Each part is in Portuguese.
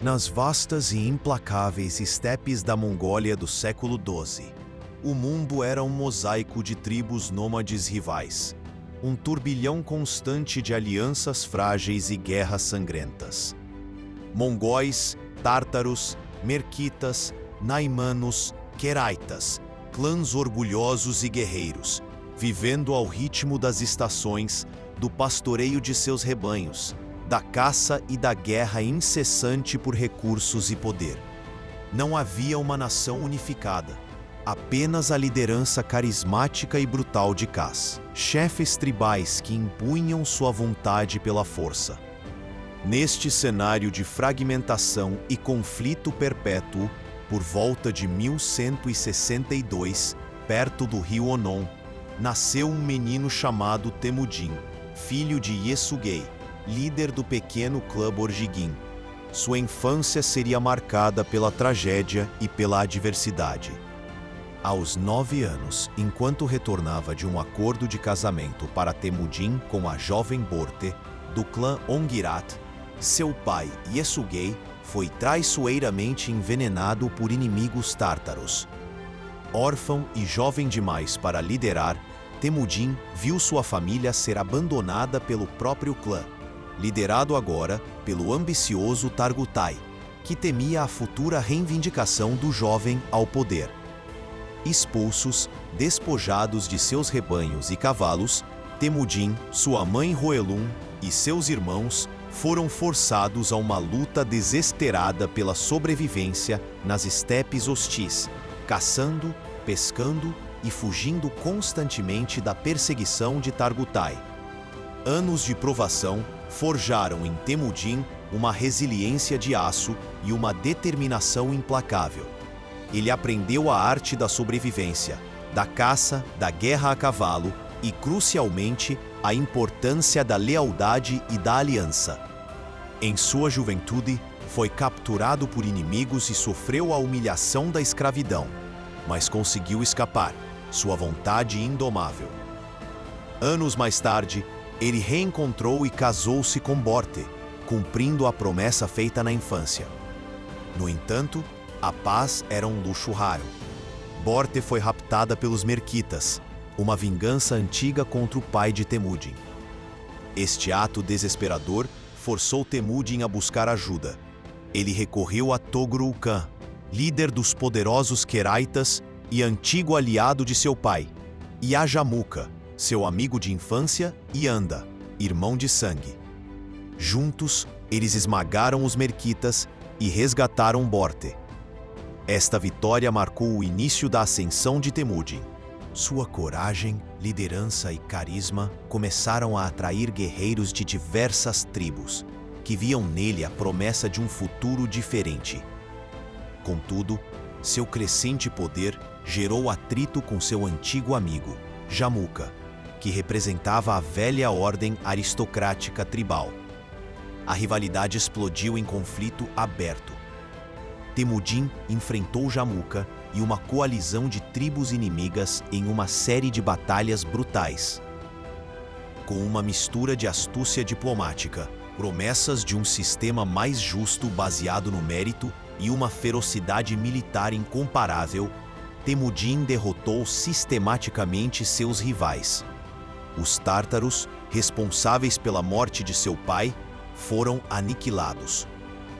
Nas vastas e implacáveis estepes da Mongólia do século XII, o mundo era um mosaico de tribos nômades rivais, um turbilhão constante de alianças frágeis e guerras sangrentas. Mongóis, tártaros, merquitas, naimanos, queraitas, clãs orgulhosos e guerreiros, vivendo ao ritmo das estações, do pastoreio de seus rebanhos, da caça e da guerra incessante por recursos e poder. Não havia uma nação unificada, apenas a liderança carismática e brutal de Kas, chefes tribais que impunham sua vontade pela força. Neste cenário de fragmentação e conflito perpétuo, por volta de 1162, perto do rio Onon, nasceu um menino chamado Temujin, filho de Yesugei, líder do pequeno clã Borjigin. Sua infância seria marcada pela tragédia e pela adversidade. Aos 9 anos, enquanto retornava de um acordo de casamento para Temujin com a jovem Borte, do clã Ongirat, seu pai, Yesugei, foi traiçoeiramente envenenado por inimigos tártaros. Órfão e jovem demais para liderar, Temujin viu sua família ser abandonada pelo próprio clã, liderado agora pelo ambicioso Targutai, que temia a futura reivindicação do jovem ao poder. Expulsos, despojados de seus rebanhos e cavalos, Temujin, sua mãe Hoelun e seus irmãos foram forçados a uma luta desesperada pela sobrevivência nas estepes hostis, caçando, pescando e fugindo constantemente da perseguição de Targutai. Anos de provação forjaram em Temujin uma resiliência de aço e uma determinação implacável. Ele aprendeu a arte da sobrevivência, da caça, da guerra a cavalo e, crucialmente, a importância da lealdade e da aliança. Em sua juventude, foi capturado por inimigos e sofreu a humilhação da escravidão, mas conseguiu escapar, sua vontade indomável. Anos mais tarde, ele reencontrou e casou-se com Borte, cumprindo a promessa feita na infância. No entanto, a paz era um luxo raro. Borte foi raptada pelos merquitas, uma vingança antiga contra o pai de Temujin. Este ato desesperador forçou Temujin a buscar ajuda. Ele recorreu a Togrul Khan, líder dos poderosos queraitas e antigo aliado de seu pai, e a Jamuka, seu amigo de infância, e Anda, irmão de sangue. Juntos, eles esmagaram os merquitas e resgataram Borte. Esta vitória marcou o início da ascensão de Temujin. Sua coragem, liderança e carisma começaram a atrair guerreiros de diversas tribos, que viam nele a promessa de um futuro diferente. Contudo, seu crescente poder gerou atrito com seu antigo amigo, Jamuka, que representava a velha ordem aristocrática tribal. A rivalidade explodiu em conflito aberto. Temujin enfrentou Jamuka e uma coalizão de tribos inimigas em uma série de batalhas brutais. Com uma mistura de astúcia diplomática, promessas de um sistema mais justo baseado no mérito e uma ferocidade militar incomparável, Temujin derrotou sistematicamente seus rivais. Os tártaros, responsáveis pela morte de seu pai, foram aniquilados.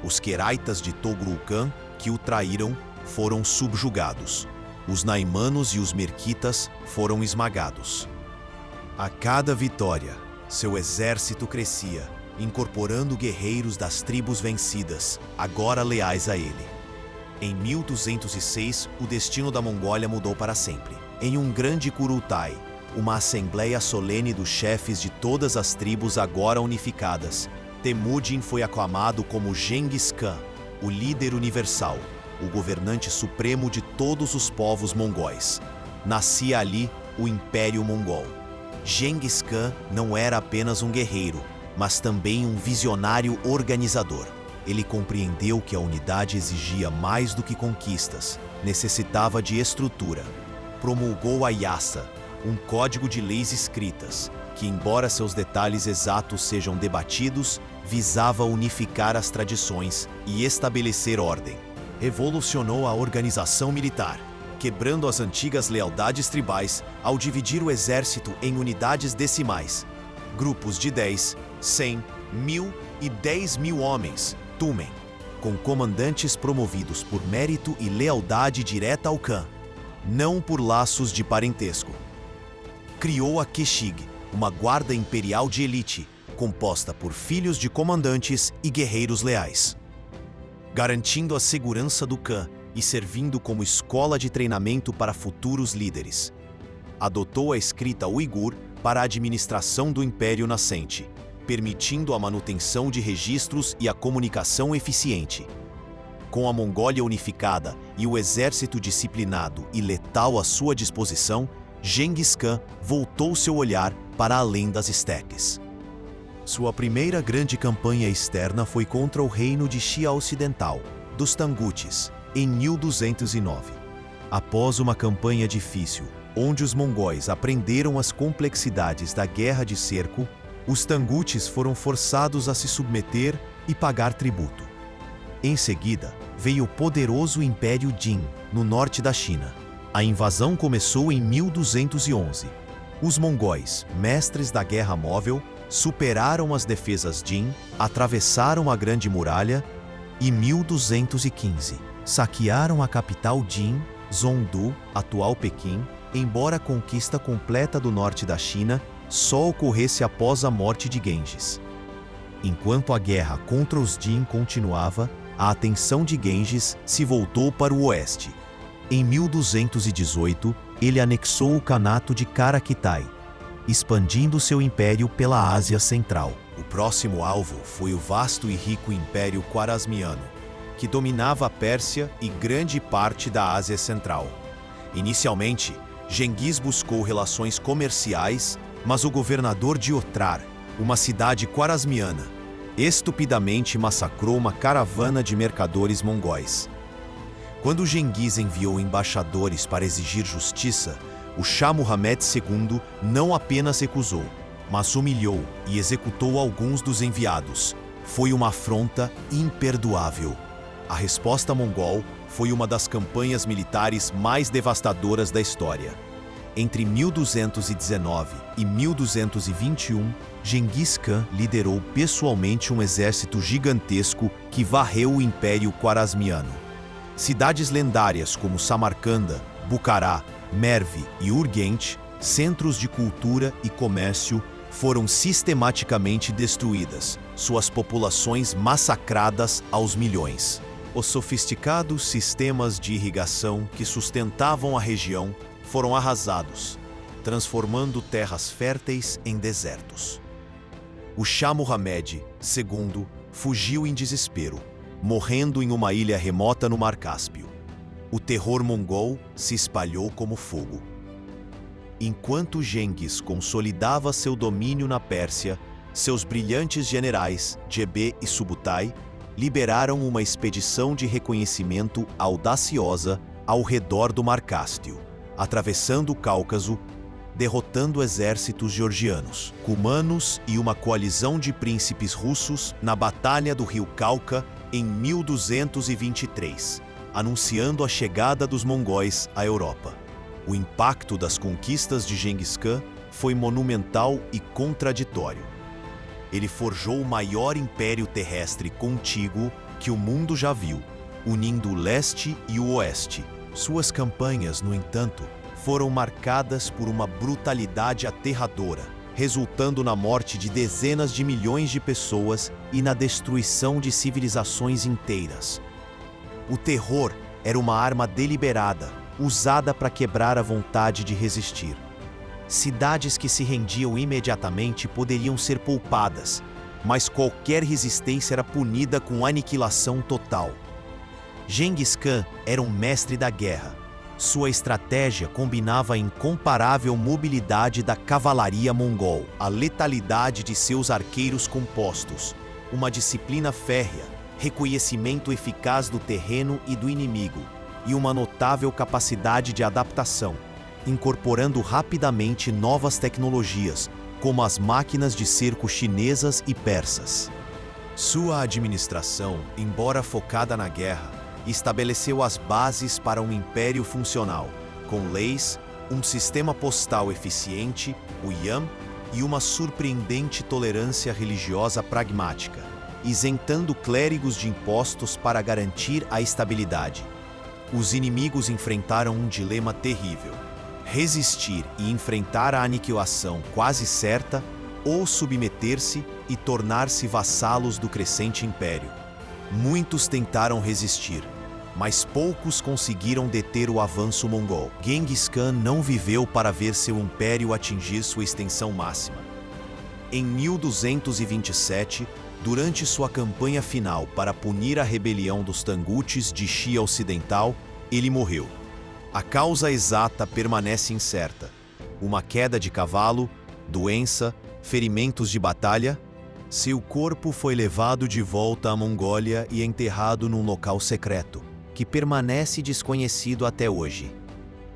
Os queraitas de Togrul Khan, que o traíram, foram subjugados. Os naimanos e os merquitas foram esmagados. A cada vitória, seu exército crescia, incorporando guerreiros das tribos vencidas, agora leais a ele. Em 1206, o destino da Mongólia mudou para sempre. Em um grande Kurultai, uma assembleia solene dos chefes de todas as tribos agora unificadas, Temujin foi aclamado como Genghis Khan, o líder universal, o governante supremo de todos os povos mongóis. Nascia ali o Império Mongol. Genghis Khan não era apenas um guerreiro, mas também um visionário organizador. Ele compreendeu que a unidade exigia mais do que conquistas, necessitava de estrutura. Promulgou a Yasa, um código de leis escritas, que, embora seus detalhes exatos sejam debatidos, visava unificar as tradições e estabelecer ordem. Revolucionou a organização militar, quebrando as antigas lealdades tribais ao dividir o exército em unidades decimais, grupos de 10, 100, 1000 e 10.000 homens, Tumen, com comandantes promovidos por mérito e lealdade direta ao Khan, não por laços de parentesco. Criou a Keshig, uma guarda imperial de elite, composta por filhos de comandantes e guerreiros leais, garantindo a segurança do Khan e servindo como escola de treinamento para futuros líderes. Adotou a escrita uigur para a administração do Império Nascente, permitindo a manutenção de registros e a comunicação eficiente. Com a Mongólia unificada e o exército disciplinado e letal à sua disposição, Genghis Khan voltou seu olhar para além das estepes. Sua primeira grande campanha externa foi contra o reino de Xia Ocidental, dos Tangutis, em 1209. Após uma campanha difícil, onde os mongóis aprenderam as complexidades da guerra de cerco, os Tangutis foram forçados a se submeter e pagar tributo. Em seguida, veio o poderoso Império Jin, no norte da China. A invasão começou em 1211. Os mongóis, mestres da guerra móvel, superaram as defesas Jin, atravessaram a Grande Muralha e, em 1215, saquearam a capital Jin, Zhongdu, atual Pequim, embora a conquista completa do norte da China só ocorresse após a morte de Genghis. Enquanto a guerra contra os Jin continuava, a atenção de Genghis se voltou para o oeste. Em 1218, ele anexou o Kanato de Karaquitai, expandindo seu império pela Ásia Central. O próximo alvo foi o vasto e rico Império Khwarasmiano, que dominava a Pérsia e grande parte da Ásia Central. Inicialmente, Genghis buscou relações comerciais, mas o governador de Otrar, uma cidade khwarasmiana, estupidamente massacrou uma caravana de mercadores mongóis. Quando Genghis enviou embaixadores para exigir justiça, o Shah Muhammad II não apenas recusou, mas humilhou e executou alguns dos enviados. Foi uma afronta imperdoável. A resposta mongol foi uma das campanhas militares mais devastadoras da história. Entre 1219 e 1221, Genghis Khan liderou pessoalmente um exército gigantesco que varreu o Império Khwarasmiano. Cidades lendárias como Samarcanda, Bucará, Merv e Urgente, centros de cultura e comércio, foram sistematicamente destruídas, suas populações massacradas aos milhões. Os sofisticados sistemas de irrigação que sustentavam a região foram arrasados, transformando terras férteis em desertos. O Shah Muhammad II fugiu em desespero, morrendo em uma ilha remota no Mar Cáspio. O terror mongol se espalhou como fogo. Enquanto Genghis consolidava seu domínio na Pérsia, seus brilhantes generais, Jebé e Subutai, liberaram uma expedição de reconhecimento audaciosa ao redor do Mar Cáspio, atravessando o Cáucaso, derrotando exércitos georgianos, cumanos e uma coalizão de príncipes russos na Batalha do Rio Cauca em 1223, anunciando a chegada dos mongóis à Europa. O impacto das conquistas de Genghis Khan foi monumental e contraditório. Ele forjou o maior império terrestre contíguo que o mundo já viu, unindo o leste e o oeste. Suas campanhas, no entanto, foram marcadas por uma brutalidade aterradora, resultando na morte de dezenas de milhões de pessoas e na destruição de civilizações inteiras. O terror era uma arma deliberada, usada para quebrar a vontade de resistir. Cidades que se rendiam imediatamente poderiam ser poupadas, mas qualquer resistência era punida com aniquilação total. Genghis Khan era um mestre da guerra. Sua estratégia combinava a incomparável mobilidade da cavalaria mongol, a letalidade de seus arqueiros compostos, uma disciplina férrea, reconhecimento eficaz do terreno e do inimigo, e uma notável capacidade de adaptação, incorporando rapidamente novas tecnologias, como as máquinas de cerco chinesas e persas. Sua administração, embora focada na guerra, estabeleceu as bases para um império funcional, com leis, um sistema postal eficiente, o Yuan, e uma surpreendente tolerância religiosa pragmática, isentando clérigos de impostos para garantir a estabilidade. Os inimigos enfrentaram um dilema terrível: resistir e enfrentar a aniquilação quase certa, ou submeter-se e tornar-se vassalos do crescente império. Muitos tentaram resistir, mas poucos conseguiram deter o avanço mongol. Genghis Khan não viveu para ver seu império atingir sua extensão máxima. Em 1227, durante sua campanha final para punir a rebelião dos Tangutis de Xia Ocidental, ele morreu. A causa exata permanece incerta. Uma queda de cavalo, doença, ferimentos de batalha. Seu corpo foi levado de volta à Mongólia e enterrado num local secreto, que permanece desconhecido até hoje.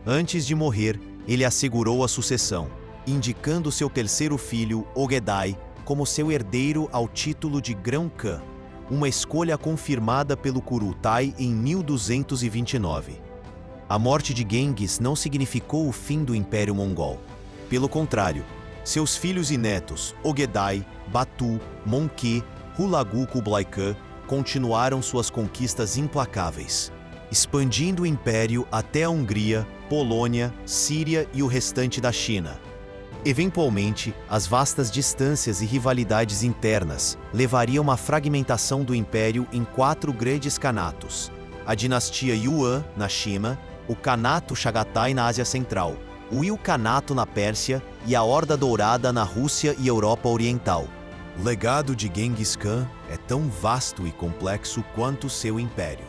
Antes de morrer, ele assegurou a sucessão, indicando seu terceiro filho, Ogedai, como seu herdeiro ao título de Grão-Khan, uma escolha confirmada pelo Kurultai em 1229. A morte de Genghis não significou o fim do Império Mongol. Pelo contrário, seus filhos e netos, Ogedai, Batu, Mongke, Hulagu Kublai Khan, continuaram suas conquistas implacáveis, expandindo o império até a Hungria, Polônia, Síria e o restante da China. Eventualmente, as vastas distâncias e rivalidades internas levariam à fragmentação do império em 4 grandes kanatos: a dinastia Yuan, na China, o Kanato Chagatai na Ásia Central, o Ilkhanato na Pérsia e a Horda Dourada na Rússia e Europa Oriental. O legado de Genghis Khan é tão vasto e complexo quanto seu império.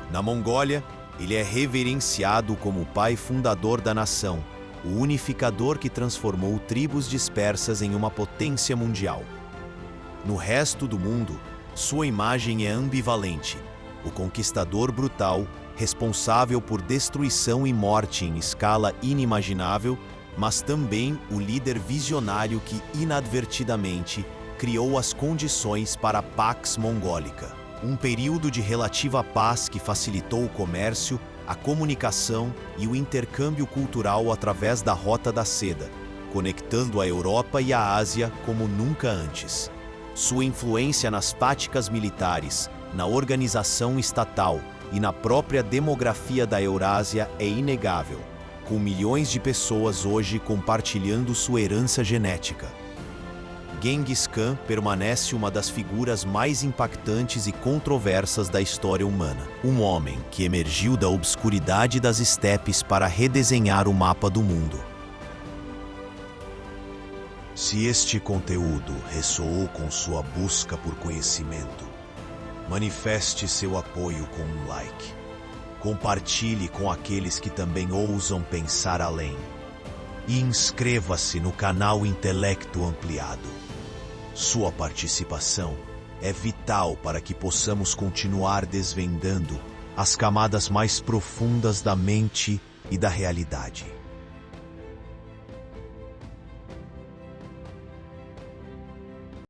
Na Mongólia, ele é reverenciado como o pai fundador da nação, o unificador que transformou tribos dispersas em uma potência mundial. No resto do mundo, sua imagem é ambivalente: o conquistador brutal, responsável por destruição e morte em escala inimaginável, mas também o líder visionário que inadvertidamente criou as condições para a Pax Mongólica, um período de relativa paz que facilitou o comércio, a comunicação e o intercâmbio cultural através da Rota da Seda, conectando a Europa e a Ásia como nunca antes. Sua influência nas táticas militares, na organização estatal e na própria demografia da Eurásia é inegável, com milhões de pessoas hoje compartilhando sua herança genética. Genghis Khan permanece uma das figuras mais impactantes e controversas da história humana. Um homem que emergiu da obscuridade das estepes para redesenhar o mapa do mundo. Se este conteúdo ressoou com sua busca por conhecimento, manifeste seu apoio com um like. Compartilhe com aqueles que também ousam pensar além. E inscreva-se no canal Intelecto Ampliado. Sua participação é vital para que possamos continuar desvendando as camadas mais profundas da mente e da realidade.